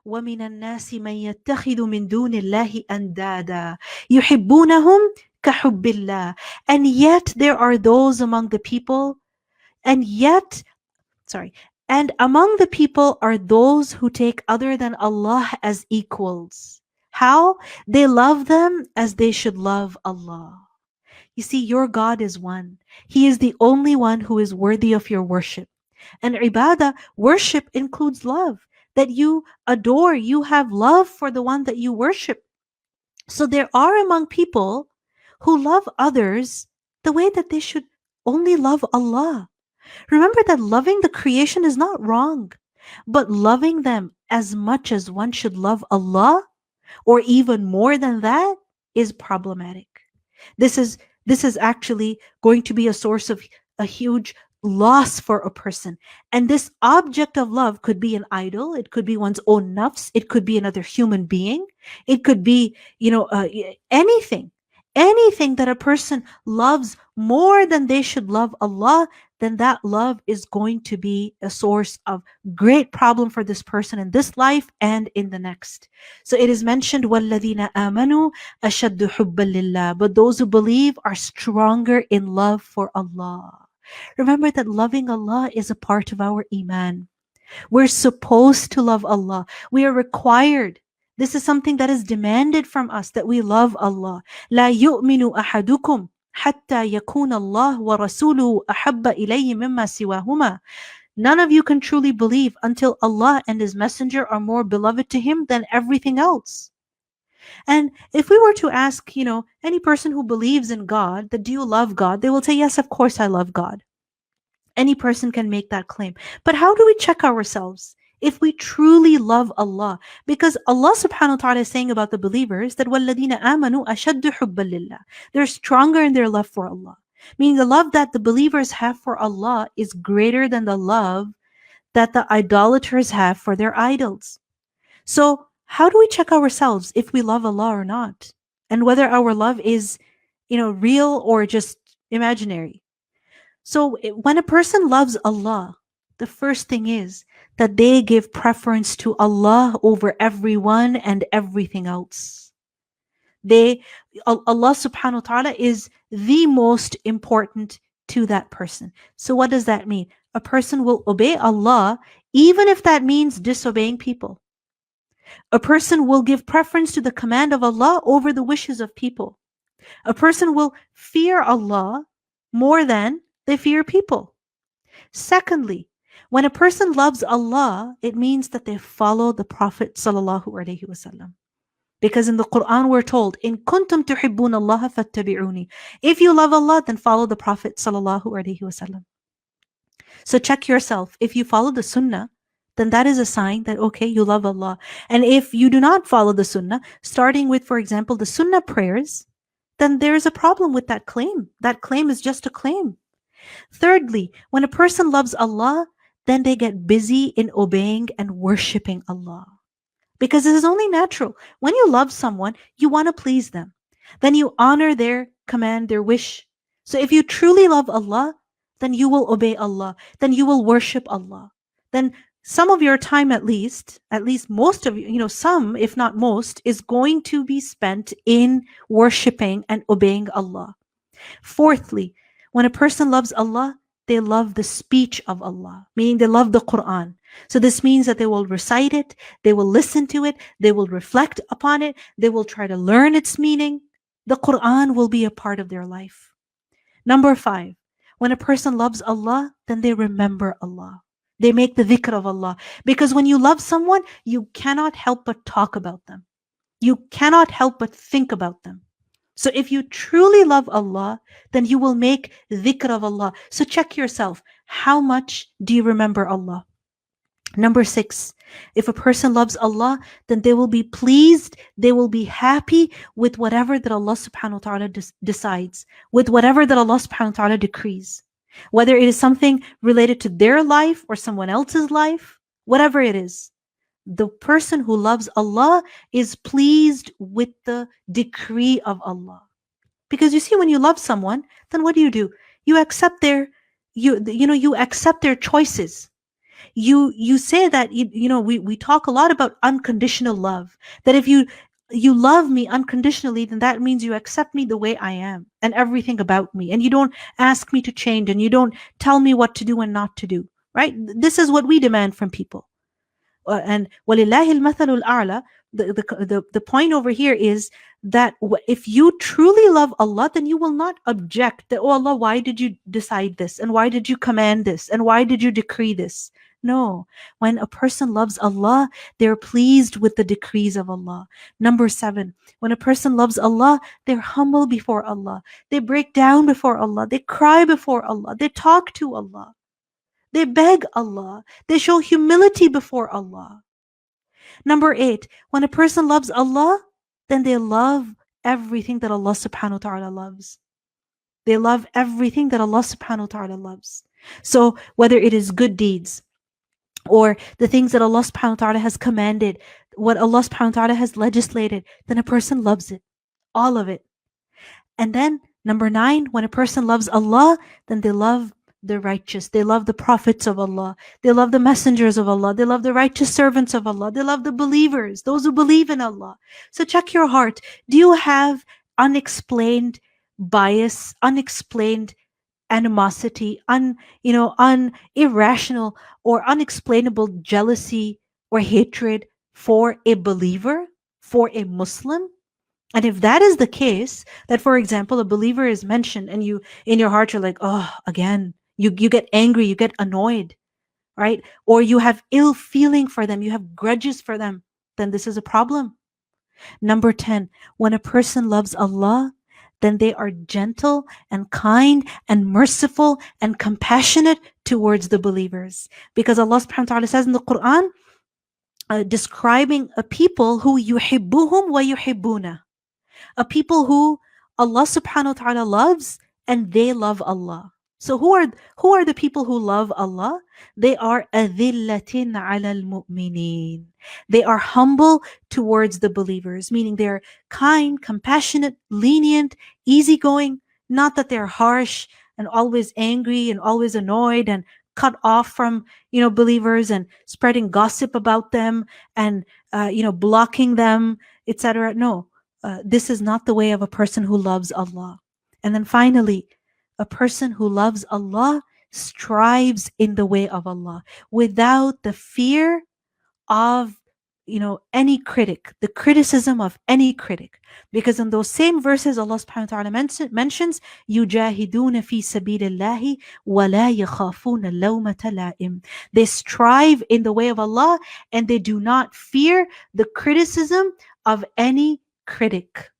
وَمِنَ النَّاسِ مَن يَتَّخِذُ مِن دُونِ اللَّهِ أَندَادًا يُحِبُّونَهُم كَحُبِّ اللَّهِ. And yet there are those among the people, and yet, sorry, and among the people are those who take other than Allah as equals. How? They love them as they should love Allah. You see, your God is one. He is the only one who is worthy of your worship. And ibadah, worship includes love. That you adore, you have love for the one that you worship. So there are among people who love others the way that they should only love Allah. Remember that loving the creation is not wrong, but loving them as much as one should love Allah, or even more than that, is problematic. This is this is actually going to be a source of a huge loss for a person. And this object of love could be an idol, it could be one's own nafs, it could be another human being, it could be, anything. Anything that a person loves more than they should love Allah, then that love is going to be a source of great problem for this person in this life and in the next. So it is mentioned, وَالَّذِينَ آمَنُوا أَشَدُّ حُبًّا لِلَّهِ. But those who believe are stronger in love for Allah. Remember that loving Allah is a part of our iman. We're supposed to love Allah. We are required. This is something that is demanded from us, that we love Allah. لا يؤمن أحدكم حتى يكون الله ورسوله أحب إليه مما سواهما. None of you can truly believe until Allah and His Messenger are more beloved to Him than everything else. And if we were to ask, any person who believes in God, that do you love God? They will say, yes, of course I love God. Any person can make that claim. But how do we check ourselves if we truly love Allah? Because Allah subhanahu wa ta'ala is saying about the believers that وَالَّذِينَ آمَنُوا أَشَدُّ حُبًّا لِلَّهِ. They're stronger in their love for Allah. Meaning the love that the believers have for Allah is greater than the love that the idolaters have for their idols. So how do we check ourselves if we love Allah or not? And whether our love is, real or just imaginary? So when a person loves Allah, the first thing is that they give preference to Allah over everyone and everything else. Allah subhanahu wa ta'ala is the most important to that person. So what does that mean? A person will obey Allah even if that means disobeying people. A person will give preference to the command of Allah over the wishes of people. A person will fear Allah more than they fear people. Secondly, when a person loves Allah, it means that they follow the Prophet sallallahu alaihi wasallam. Because in the Quran we're told, "In kuntum tuhibbun Allah fattabi'uni." If you love Allah, then follow the Prophet sallallahu alaihi wasallam. So check yourself. If you follow the Sunnah, then that is a sign that, okay, you love Allah. And if you do not follow the Sunnah, starting with, for example, the Sunnah prayers, then there is a problem with that claim. That claim is just a claim. Thirdly, when a person loves Allah, then they get busy in obeying and worshiping Allah. Because this is only natural. When you love someone, you want to please them. Then you honor their command, their wish. So if you truly love Allah, then you will obey Allah. Then you will worship Allah. Then some of your time at least most of you, some, if not most, is going to be spent in worshiping and obeying Allah. Fourthly, when a person loves Allah, they love the speech of Allah, meaning they love the Quran. So this means that they will recite it, they will listen to it, they will reflect upon it, they will try to learn its meaning. The Quran will be a part of their life. Number 5, when a person loves Allah, then they remember Allah. They make the dhikr of Allah. Because when you love someone, you cannot help but talk about them. You cannot help but think about them. So if you truly love Allah, then you will make dhikr of Allah. So check yourself. How much do you remember Allah? Number 6, if a person loves Allah, then they will be pleased, they will be happy with whatever that Allah subhanahu wa ta'ala decides, with whatever that Allah subhanahu wa ta'ala decrees. Whether it is something related to their life or someone else's life, whatever it is. The person who loves Allah is pleased with the decree of Allah. Because you see, when you love someone, then what do? You accept you accept their choices. You say that we talk a lot about unconditional love, that if you love me unconditionally, then that means you accept me the way I am and everything about me, and you don't ask me to change, and you don't tell me what to do and not to do, right? This is what we demand from people. And وَلِلَّهِ الْمَثَلُ الْأَعْلَى, the point over here is that if you truly love Allah, then you will not object that, oh Allah, why did you decide this? And why did you command this? And why did you decree this? No. When a person loves Allah, they're pleased with the decrees of Allah. Number 7, when a person loves Allah, they're humble before Allah. They break down before Allah. They cry before Allah. They talk to Allah. They beg Allah. They show humility before Allah. Number 8, when a person loves Allah, then they love everything that Allah subhanahu wa ta'ala loves. They love everything that Allah subhanahu wa ta'ala loves. So whether it is good deeds or the things that Allah subhanahu wa ta'ala has commanded, what Allah subhanahu wa ta'ala has legislated, then a person loves it. All of it. And then number 9, when a person loves Allah, then they love the righteous. They love the prophets of Allah. They love the messengers of Allah. They love the righteous servants of Allah. They love the believers, those who believe in Allah. So check your heart. Do you have unexplained bias, unexplained animosity, irrational or unexplainable jealousy or hatred for a believer, for a Muslim? And if that is the case, that for example, a believer is mentioned and you in your heart you're like, oh, again, you get angry, you get annoyed, right? Or you have ill feeling for them, you have grudges for them, then this is a problem. Number 10, when a person loves Allah, then they are gentle and kind and merciful and compassionate towards the believers. Because Allah subhanahu wa ta'ala says in the Quran, describing a people who yuhibbuhum wa yuhibbuna, a people who Allah subhanahu wa ta'ala loves and they love Allah. So who are the people who love Allah? They are أَذِلَّةٍ عَلَى الْمُؤْمِنِينَ. They are humble towards the believers, meaning they're kind, compassionate, lenient, easygoing. Not that they're harsh and always angry and always annoyed and cut off from believers and spreading gossip about them and blocking them, etc. No. This is not the way of a person who loves Allah. And then finally, a person who loves Allah strives in the way of Allah without the fear of any critic, the criticism of any critic. Because in those same verses, Allah subhanahu wa ta'ala mentions, يُجَاهِدُونَ فِي سَبِيلِ اللَّهِ وَلَا يَخَافُونَ اللَّوْمَةَ لَائِمٍ. They strive in the way of Allah and they do not fear the criticism of any critic.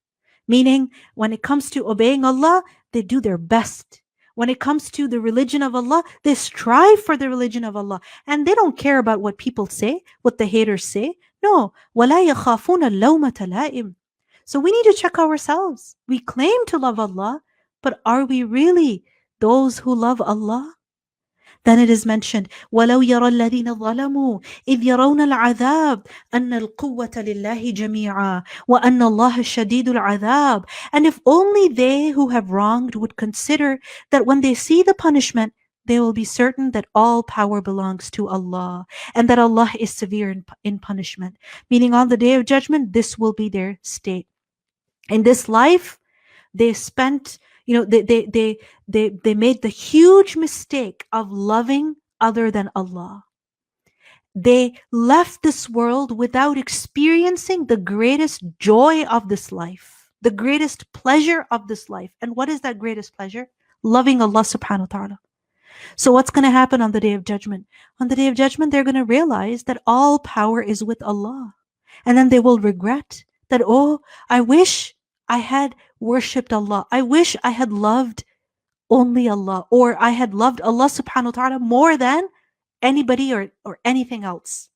Meaning, when it comes to obeying Allah, they do their best. When it comes to the religion of Allah, they strive for the religion of Allah. And they don't care about what people say, what the haters say. No. وَلَا يَخَافُونَ اللَّوْمَةَ لَائِمٍ. So we need to check ourselves. We claim to love Allah, but are we really those who love Allah? Then it is mentioned, وَلَوْ يَرَى الَّذِينَ ظَلَمُوا إِذْ يَرَوْنَ الْعَذَابَ أَنَّ الْقُوَّةَ لِلَّهِ جَمِيعًا وَأَنَّ اللَّهَ شَدِيدُ الْعَذَابِ. And if only they who have wronged would consider that when they see the punishment, they will be certain that all power belongs to Allah and that Allah is severe in punishment. Meaning on the day of judgment, this will be their state. In this life, they spent, they made the huge mistake of loving other than Allah. They left this world without experiencing the greatest joy of this life, the greatest pleasure of this life. And what is that greatest pleasure? Loving Allah subhanahu wa ta'ala. So what's going to happen on the day of judgment? On the day of judgment, they're going to realize that all power is with Allah. And then they will regret that, oh, I wish I had worshipped Allah. I wish I had loved only Allah, or I had loved Allah subhanahu wa ta'ala more than anybody or anything else.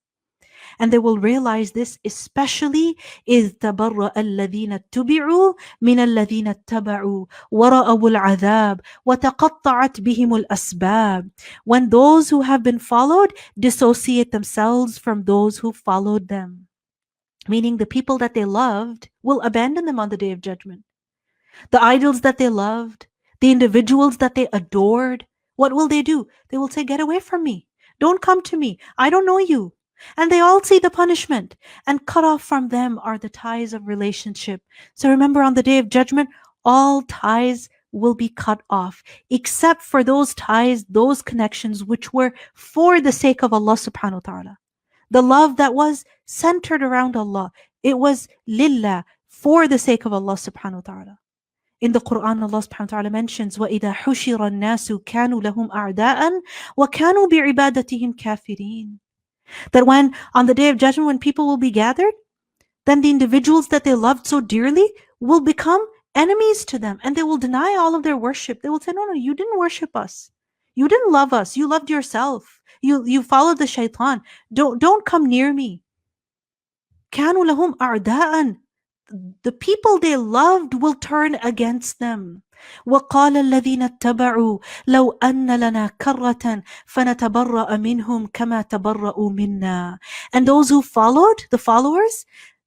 And they will realize this, especially إِذْ تَبَرَّأَ الَّذِينَ اتُّبِعُوا مِنَ الَّذِينَ اتَّبَعُوا وَرَأَوُا الْعَذَابَ وَتَقَطَّعَتْ بِهِمُ الْأَسْبَابِ. When those who have been followed dissociate themselves from those who followed them. Meaning the people that they loved will abandon them on the day of judgment. The idols that they loved, the individuals that they adored, what will they do? They will say, get away from me. Don't come to me. I don't know you. And they all see the punishment, and cut off from them are the ties of relationship. So remember, on the day of judgment, all ties will be cut off, except for those ties, those connections which were for the sake of Allah subhanahu wa ta'ala. The love that was centered around Allah. It was lillah, for the sake of Allah subhanahu wa ta'ala. In the Quran, Allah subhanahu wa ta'ala mentions, وَإِذَا حُشِرَ النَّاسُ كَانُوا لَهُمْ أَعْدَاءً وَكَانُوا بِعِبَادَتِهِمْ كَافِرِينَ. That when, on the day of judgment, when people will be gathered, then the individuals that they loved so dearly will become enemies to them, and they will deny all of their worship. They will say, no, no, you didn't worship us. You didn't love us. You loved yourself. You followed the shaitan. Don't come near me. كانوا لهم أعداء. The people they loved will turn against them. وقال الذين اتبعوا لو أن لنا كرة فنتبرأ منهم كما تبرأوا منا. And those who followed, the followers,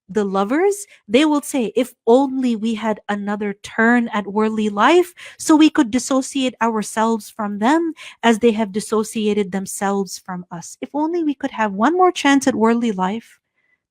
the lovers, they will say, if only we had another turn at worldly life so we could dissociate ourselves from them as they have dissociated themselves from us. If only we could have one more chance at worldly life,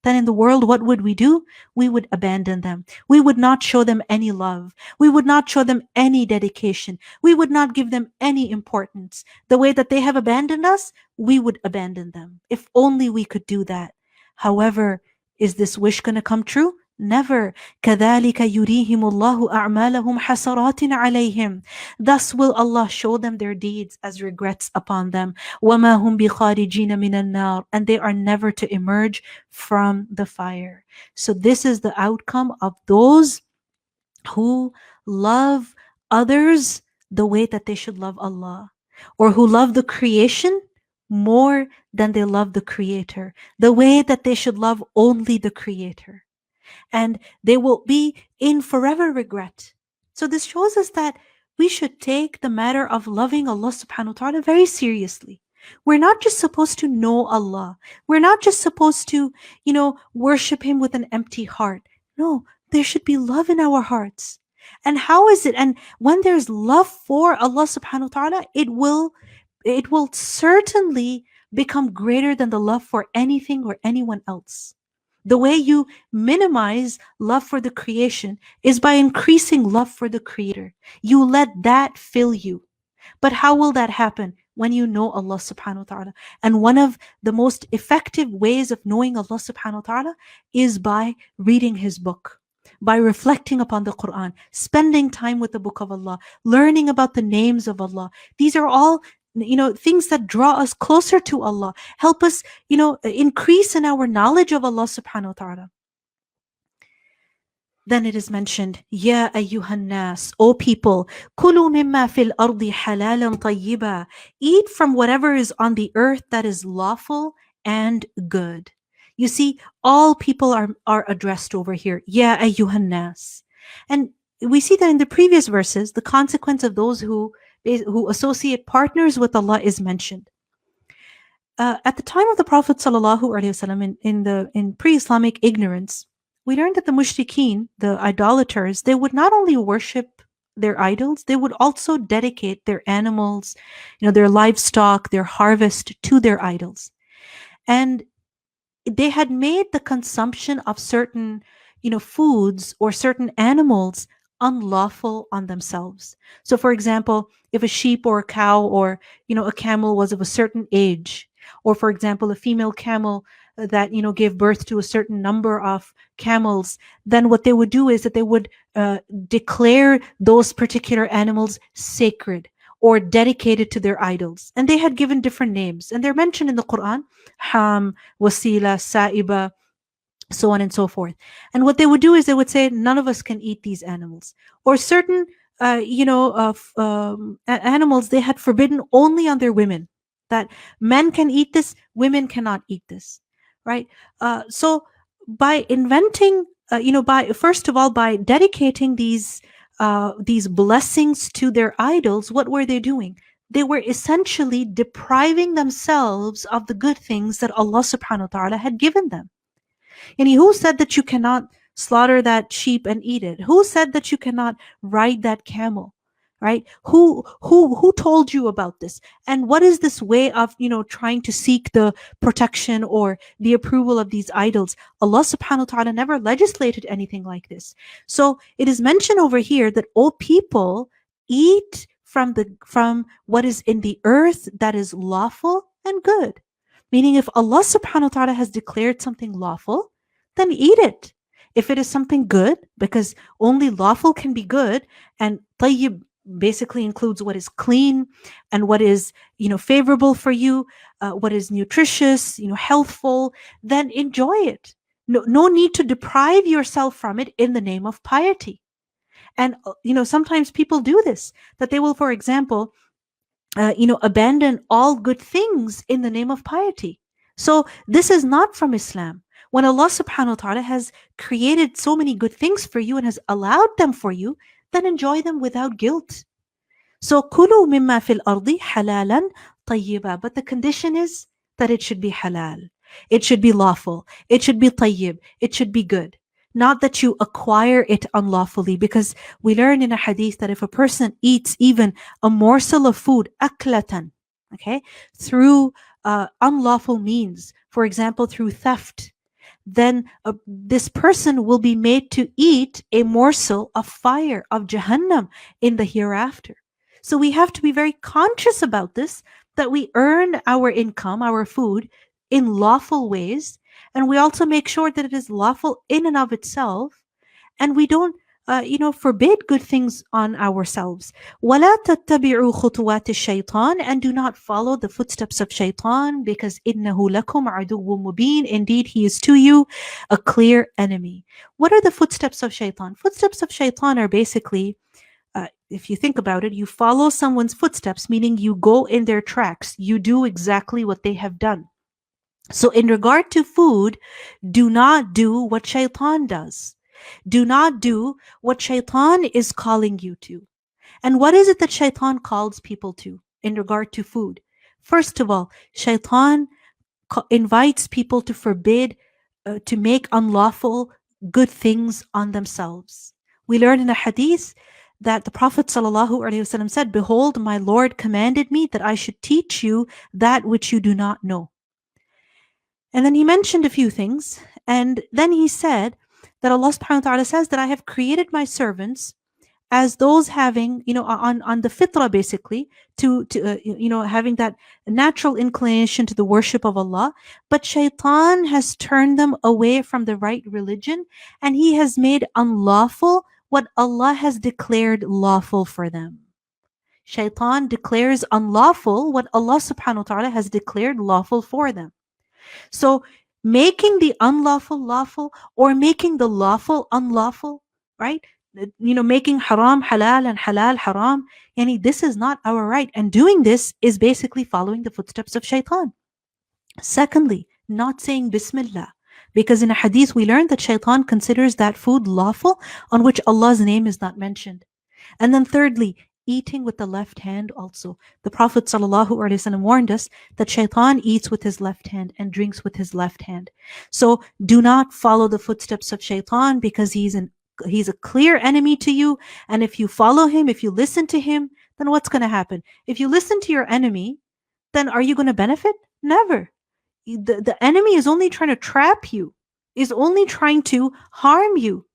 then in the world, what would we do? We would abandon them. We would not show them any love. We would not show them any dedication. We would not give them any importance. The way that they have abandoned us, we would abandon them. If only we could do that. However, is this wish going to come true? Never. كَذَلِكَ يُرِيهِمُ اللَّهُ أَعْمَالَهُمْ حَسَرَاتٍ عَلَيْهِمْ. Thus will Allah show them their deeds as regrets upon them. وَمَا هُمْ بِخَارِجِينَ مِنَ النَّارِ. And they are never to emerge from the fire. So this is the outcome of those who love others the way that they should love Allah, or who love the creation more than they love the Creator, the way that they should love only the Creator. And they will be in forever regret. So this shows us that we should take the matter of loving Allah subhanahu wa ta'ala very seriously. We're not just supposed to know Allah. We're not just supposed to, worship Him with an empty heart. No, there should be love in our hearts. And how is it? And when there's love for Allah subhanahu wa ta'ala, it will certainly become greater than the love for anything or anyone else. The way you minimize love for the creation is by increasing love for the Creator. You let that fill you. But how will that happen? When you know Allah subhanahu wa ta'ala. And one of the most effective ways of knowing Allah subhanahu wa ta'ala is by reading His book, by reflecting upon the Quran, spending time with the book of Allah, learning about the names of Allah. These are all things that draw us closer to Allah, help us, increase in our knowledge of Allah subhanahu wa ta'ala. Then it is mentioned, Ya ayyuhan nas, O people, kulu mimma fil ardi halalan tayyiba. Eat from whatever is on the earth that is lawful and good. You see, all people are addressed over here. Ya ayyuhan nas. And we see that in the previous verses, the consequence of those who associate partners with Allah is mentioned. At the time of the Prophet ﷺ, in pre-Islamic ignorance, we learned that the mushrikeen, the idolaters, they would not only worship their idols, they would also dedicate their animals, their livestock, their harvest to their idols. And they had made the consumption of certain, foods or certain animals unlawful on themselves. So for example, if a sheep or a cow or, a camel was of a certain age, or for example, a female camel that, gave birth to a certain number of camels, then what they would do is that they would declare those particular animals sacred or dedicated to their idols. And they had given different names. And they're mentioned in the Quran, Ham, Wasila, Sa'iba, so on and so forth. And what they would do is they would say, none of us can eat these animals. Or certain, animals they had forbidden only on their women. That men can eat this, women cannot eat this, right? So by inventing, by dedicating these blessings to their idols, what were they doing? They were essentially depriving themselves of the good things that Allah subhanahu wa ta'ala had given them. And who said that you cannot slaughter that sheep and eat it? Who said that you cannot ride that camel? right? Who told you about this? And what is this way of, trying to seek the protection or the approval of these idols? Allah subhanahu wa ta'ala never legislated anything like this. So it is mentioned over here that all people eat from what is in the earth that is lawful and good. Meaning, if Allah subhanahu wa ta'ala has declared something lawful, then eat it. If it is something good, because only lawful can be good, and tayyib basically includes what is clean and what is, favorable for you, what is nutritious, healthful, then enjoy it. No need to deprive yourself from it in the name of piety. And, sometimes people do this, that they will, for example, abandon all good things in the name of piety. So this is not from Islam. When Allah subhanahu wa ta'ala has created so many good things for you and has allowed them for you, then enjoy them without guilt. So kulu mimma fil ardi halalan tayyiba. But the condition is that it should be halal. It should be lawful. It should be tayyib. It should be good. Not that you acquire it unlawfully, because we learn in a hadith that if a person eats even a morsel of food, aklatan, okay, through unlawful means, for example, through theft, then this person will be made to eat a morsel of fire, of Jahannam, in the hereafter. So we have to be very conscious about this, that we earn our income, our food, in lawful ways, and we also make sure that it is lawful in and of itself, and we don't forbid good things on ourselves. وَلَا تَتَّبِعُوا خُطُوَاتِ الشَّيْطَانِ. And do not follow the footsteps of shaitan, because إِنَّهُ لَكُمْ عَدُوٌّ مُبِينٌ. Indeed, he is to you a clear enemy. What are the footsteps of shaitan? Footsteps of shaitan are basically, if you think about it, you follow someone's footsteps, meaning you go in their tracks. You do exactly what they have done. So in regard to food, do not do what shaitan does. Do not do what shaitan is calling you to. And what is it that shaitan calls people to in regard to food? First of all, shaitan invites people to forbid, to make unlawful good things on themselves. We learn in a hadith that the Prophet ﷺ said, "Behold, my Lord commanded me that I should teach you that which you do not know." And then he mentioned a few things. And then he said that Allah subhanahu wa ta'ala says that I have created my servants as those having, on the fitrah, basically, to having that natural inclination to the worship of Allah. But shaitan has turned them away from the right religion, and he has made unlawful what Allah has declared lawful for them. Shaitan declares unlawful what Allah subhanahu wa ta'ala has declared lawful for them. So making the unlawful lawful, or making the lawful unlawful, right? Making haram halal and halal haram, this is not our right. And doing this is basically following the footsteps of shaitan. Secondly, not saying Bismillah, because in a hadith we learned that shaitan considers that food lawful on which Allah's name is not mentioned. And then thirdly, eating with the left hand also. The Prophet ﷺ warned us that shaitan eats with his left hand and drinks with his left hand. So do not follow the footsteps of shaitan, because he's a clear enemy to you. And if you follow him, if you listen to him, then what's going to happen? If you listen to your enemy, then are you going to benefit? Never. The enemy is only trying to trap you, is only trying to harm you.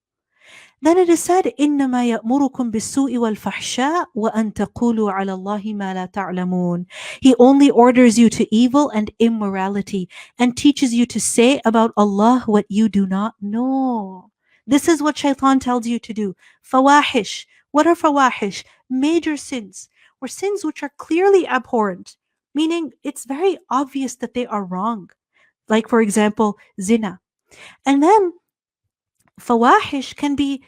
Then it is said, إِنَّمَا يَأْمُرُكُمْ بِالسُّوءِ وَالْفَحْشَاءِ وَأَن تَقُولُوا عَلَى اللَّهِ مَا لَا تَعْلَمُونَ. He only orders you to evil and immorality, and teaches you to say about Allah what you do not know. This is what shaitan tells you to do. Fawahish. What are fawahish? Major sins, or sins which are clearly abhorrent, meaning it's very obvious that they are wrong. Like, for example, zina. And then fawahish can be,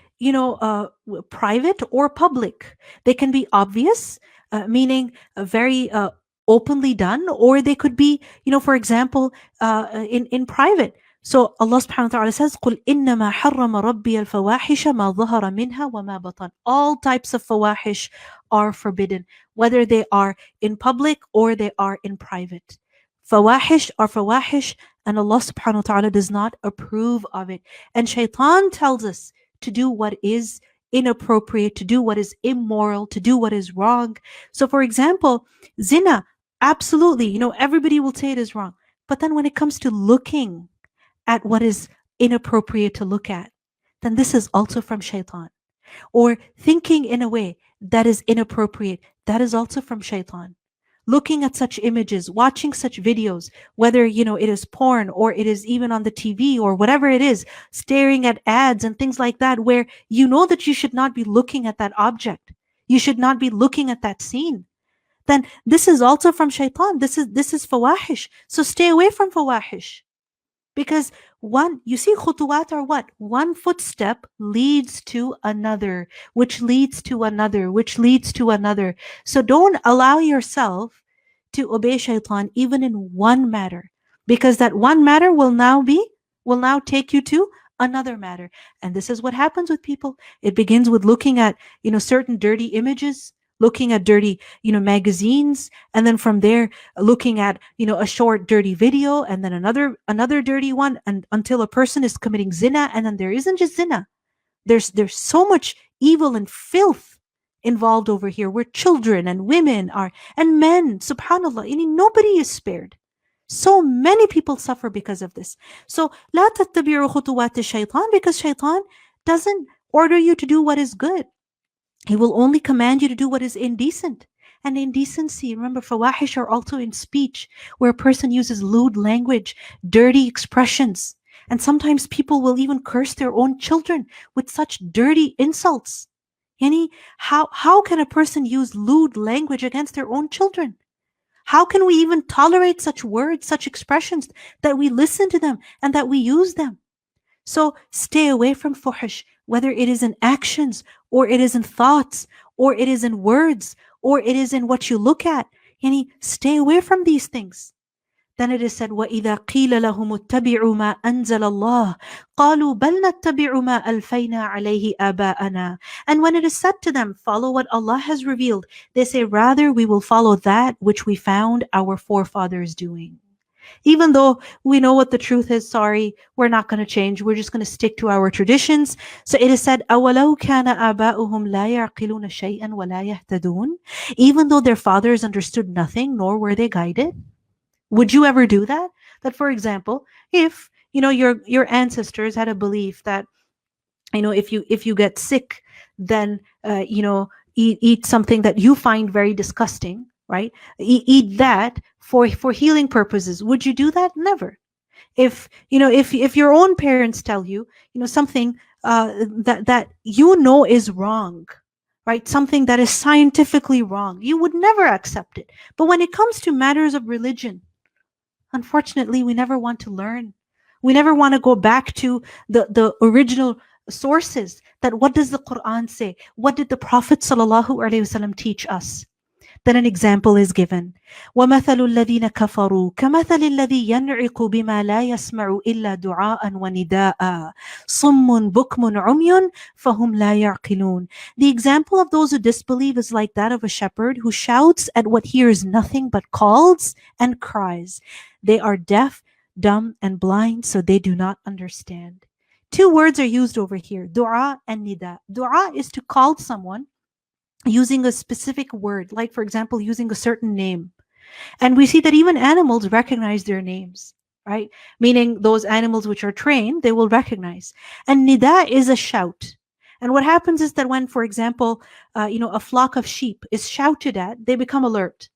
private or public. They can be obvious, meaning very openly done, or they could be, for example, in private. So Allah subhanahu wa ta'ala says, قُلْ إِنَّمَا حَرَّمَ رَبِّيَ الْفَوَاحِشَ مَا ظَهَرَ مِنْهَا وَمَا بَطَنَ. All types of fawahish are forbidden, whether they are in public or they are in private. Fawahish are fawahish, and Allah subhanahu wa ta'ala does not approve of it. And shaitan tells us to do what is inappropriate, to do what is immoral, to do what is wrong. So, for example, zina, absolutely, everybody will say it is wrong. But then when it comes to looking at what is inappropriate to look at, then this is also from shaitan. Or thinking in a way that is inappropriate, that is also from shaitan. Looking at such images, watching such videos, whether, it is porn or it is even on the TV or whatever it is, staring at ads and things like that, where you know that you should not be looking at that object. You should not be looking at that scene. Then this is also from shaitan. This is fawahish. So stay away from fawahish. Because you see, khutuwat are what? One footstep leads to another, which leads to another, which leads to another. So don't allow yourself to obey shaitan even in one matter, because that one matter will now take you to another matter. And this is what happens with people. It begins with looking at, certain dirty images, looking at dirty, magazines, and then from there looking at, a short dirty video, and then another dirty one, and until a person is committing zina. And then there isn't just zina. There's so much evil and filth involved over here, where children and women are, and men, subhanallah, nobody is spared. So many people suffer because of this. So لا تتبعوا خطوات الشيطان, because shaitan doesn't order you to do what is good. He will only command you to do what is indecent. And indecency, remember, fawahish are also in speech, where a person uses lewd language, dirty expressions. And sometimes people will even curse their own children with such dirty insults. How can a person use lewd language against their own children? How can we even tolerate such words, such expressions, that we listen to them and that we use them? So stay away from fuhsh, whether it is in actions, or it is in thoughts, or it is in words, or it is in what you look at. Stay away from these things. Then it is said, وَإِذَا قِيلَ لَهُمُ اتَّبِعُوا مَا أَنزَلَ اللَّهُ قَالُوا بَلْ نَتَّبِعُ مَا أَلْفَيْنَا عَلَيْهِ آبَاءَنَا. And when it is said to them, follow what Allah has revealed, they say, rather we will follow that which we found our forefathers doing. Even though we know what the truth is, sorry, we're not going to change. We're just going to stick to our traditions. So it is said, أَوَلَوْ كَانَ آبَاؤُهُمْ لَا يَعْقِلُونَ شَيْئًا وَلَا يَهْتَدُونَ. Even though their fathers understood nothing, nor were they guided. Would you ever do that? That, for example, if, your ancestors had a belief that, if you get sick, then, eat something that you find very disgusting, right? Eat that for healing purposes. Would you do that? Never. If your own parents tell you, something that is wrong, right? Something that is scientifically wrong, you would never accept it. But when it comes to matters of religion, unfortunately, we never want to learn. We never want to go back to the original sources. That what does the Quran say? What did the Prophet ﷺ teach us? Then an example is given. وَمَثَلُ الَّذِينَ كَفَرُوا كَمَثَلِ الَّذِي يَنْعِقُ بِمَا لَا يَسْمَعُ إِلَّا دُعَاءً وَنِدَاءً صُمٌّ بُكْمٌ عُمْيٌ فَهُمْ لَا يَعْقِلُونَ. The example of those who disbelieve is like that of a shepherd who shouts at what hears nothing but calls and cries. They are deaf, dumb, and blind, so they do not understand. Two words are used over here, dua and nida. Dua is to call someone using a specific word, like, for example, using a certain name. And we see that even animals recognize their names, right? Meaning those animals which are trained, they will recognize. And nida is a shout. And what happens is that when, for example, a flock of sheep is shouted at, they become alert.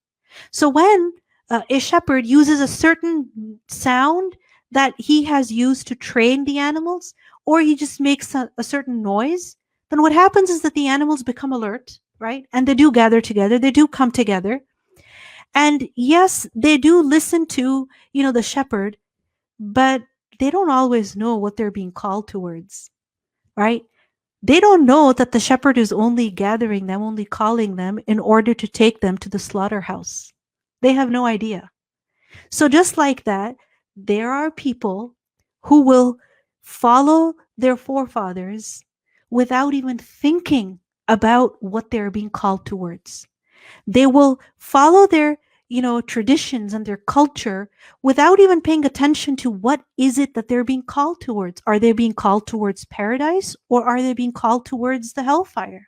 So when a shepherd uses a certain sound that he has used to train the animals, or he just makes a certain noise, then what happens is that the animals become alert, right? And they do gather together, they do come together. And yes, they do listen to, the shepherd, but they don't always know what they're being called towards, right? They don't know that the shepherd is only gathering them, only calling them in order to take them to the slaughterhouse. They have no idea. So just like that, there are people who will follow their forefathers without even thinking about what they're being called towards. They will follow their, traditions and their culture without even paying attention to what is it that they're being called towards. Are they being called towards paradise, or are they being called towards the hellfire?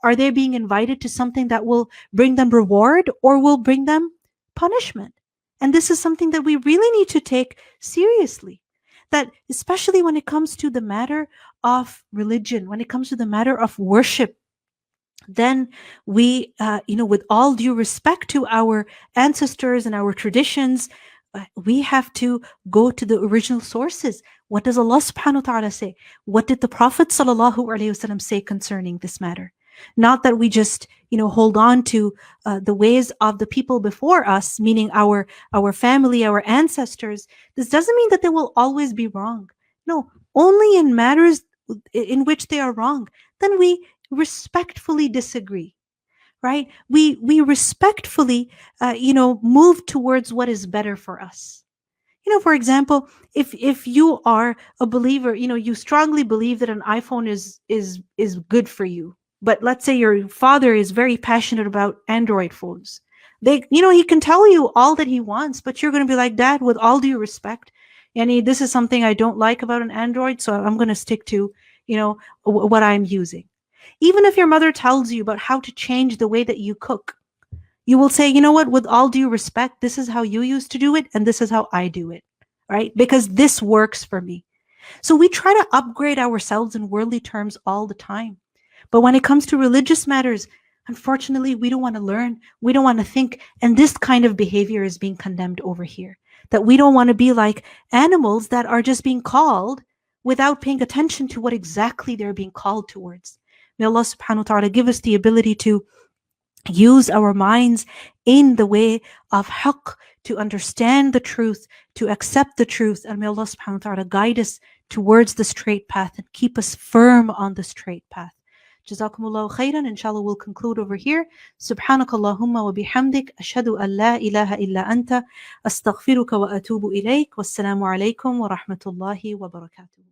Are they being invited to something that will bring them reward or will bring them punishment? And this is something that we really need to take seriously. That especially when it comes to the matter of religion, when it comes to the matter of worship, then we, with all due respect to our ancestors and our traditions, we have to go to the original sources. What does Allah subhanahu wa ta'ala say? What did the Prophet sallallahu alaihi wasallam say concerning this matter? Not that we just, hold on to the ways of the people before us, meaning our family, our ancestors. This doesn't mean that they will always be wrong. No, only in matters in which they are wrong. Then we respectfully disagree, right? We respectfully, move towards what is better for us. For example, if you are a believer, you strongly believe that an iPhone is good for you, but let's say your father is very passionate about Android phones. He can tell you all that he wants, but you're going to be like, Dad, with all due respect, this is something I don't like about an Android, so I'm going to stick to, what I'm using. Even if your mother tells you about how to change the way that you cook, you will say, you know what, with all due respect, this is how you used to do it, and this is how I do it, right? Because this works for me. So we try to upgrade ourselves in worldly terms all the time. But when it comes to religious matters, unfortunately, we don't want to learn. We don't want to think. And this kind of behavior is being condemned over here. That we don't want to be like animals that are just being called without paying attention to what exactly they're being called towards. May Allah subhanahu wa ta'ala give us the ability to use our minds in the way of haqq, to understand the truth, to accept the truth. And may Allah subhanahu wa ta'ala guide us towards the straight path and keep us firm on the straight path. Jazakumullahu khairan. Inshallah, we'll conclude over here. Subhanakallahumma wa bihamdik. Ashhadu an la ilaha illa anta. Astaghfiruka wa atubu ilayk. Wassalamu alaikum wa rahmatullahi wa barakatuh.